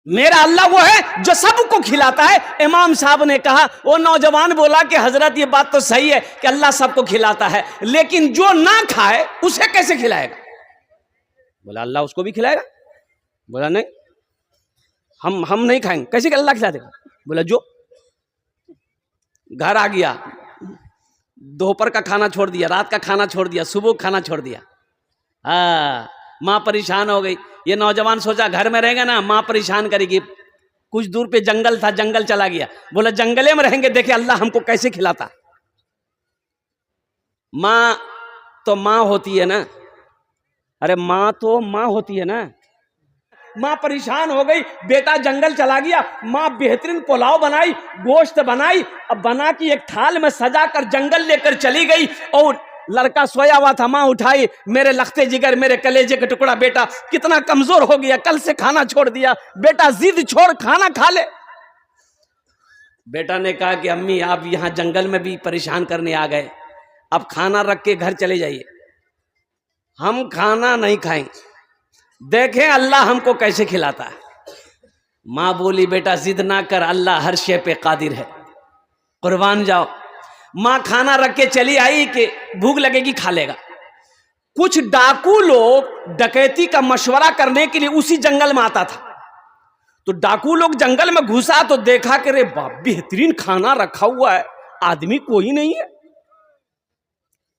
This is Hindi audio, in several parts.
मेरा अल्लाह वो है जो सबको खिलाता है। इमाम साहब ने कहा, वो नौजवान बोला कि हजरत ये बात तो सही है कि अल्लाह सबको खिलाता है, लेकिन जो ना खाए उसे कैसे खिलाएगा? बोला अल्लाह उसको भी खिलाएगा। बोला नहीं, हम नहीं खाएंगे। कैसे कि अल्लाह खिला देगा? बोला जो घर आ गया, दोपहर का खाना छोड़ दिया, रात का खाना छोड़ दिया, सुबह खाना छोड़ दिया। माँ परेशान हो गई। ये नौजवान सोचा घर में रहेगा ना माँ परेशान करेगी। कुछ दूर पे जंगल था, जंगल चला गया। बोला जंगले में रहेंगे, देखे अल्लाह हमको कैसे खिलाता। माँ तो माँ होती है ना, अरे माँ तो माँ होती है ना। माँ परेशान हो गई, बेटा जंगल चला गया। माँ बेहतरीन पुलाव बनाई, गोश्त बनाई, अब बना के एक थाल में सजा कर जंगल लेकर चली गई। और लड़का सोया हुआ था, माँ उठाई, मेरे लखते जिगर, मेरे कलेजे का टुकड़ा, बेटा कितना कमजोर हो गया, कल से खाना छोड़ दिया, बेटा जिद छोड़ खाना खा ले। बेटा ने कहा कि अम्मी आप यहाँ जंगल में भी परेशान करने आ गए, अब खाना रख के घर चले जाइए, हम खाना नहीं खाएंगे, देखें अल्लाह हमको कैसे खिलाता है। माँ बोली बेटा जिद ना कर, अल्लाह हर शे पे कादिर है, कुर्बान जाओ। माँ खाना रख के चली आई कि भूख लगेगी खा लेगा। कुछ डाकू लोग डकैती का मशवरा करने के लिए उसी जंगल में आता था। तो डाकू लोग जंगल में घुसा तो देखा कि रे बाप बेहतरीन खाना रखा हुआ है, आदमी कोई नहीं है।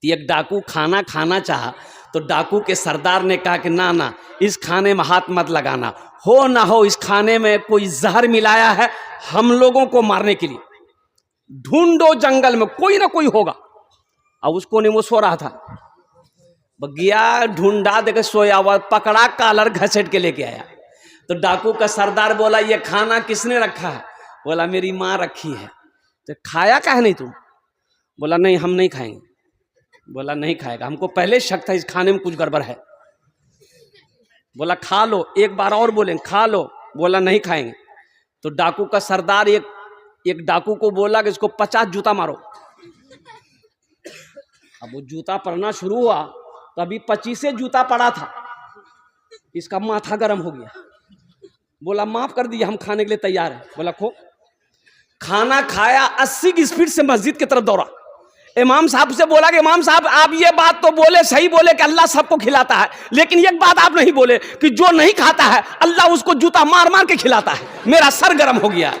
एक डाकू खाना खाना चाहा तो डाकू के सरदार ने कहा कि ना ना, इस खाने में हाथ मत लगाना, हो ना हो इस खाने में कोई जहर मिलाया है हम लोगों को मारने के लिए, ढूंढो जंगल में कोई ना कोई होगा। अब उसको नहीं, वो सो रहा था, गया ढूंढा, देखे सोया हुआ, पकड़ा, कालर घसेट के लेके आया। तो डाकू का सरदार बोला ये खाना किसने रखा है? बोला मेरी माँ रखी है। तो खाया काहे नहीं तुम? बोला नहीं हम नहीं खाएंगे। बोला नहीं खाएगा, हमको पहले शक था इस खाने में कुछ गड़बड़ है। बोला खा लो, एक बार और बोले खा लो। बोला नहीं खाएंगे। तो डाकू का सरदार एक डाकू को बोला कि इसको 50 जूता मारो। अब वो जूता पड़ना शुरू हुआ तो अभी 25 जूता पड़ा था, इसका माथा गर्म हो गया। बोला माफ कर दिया, हम खाने के लिए तैयार है। बोला खो। खाना खाया, 80 की स्पीड से मस्जिद की तरफ दौड़ा। इमाम साहब से बोला कि इमाम साहब आप ये बात तो बोले, सही बोले कि अल्लाह सबको खिलाता है, लेकिन एक बात आप नहीं बोले कि जो नहीं खाता है अल्लाह उसको जूता मार मार के खिलाता है। मेरा सर गर्म हो गया।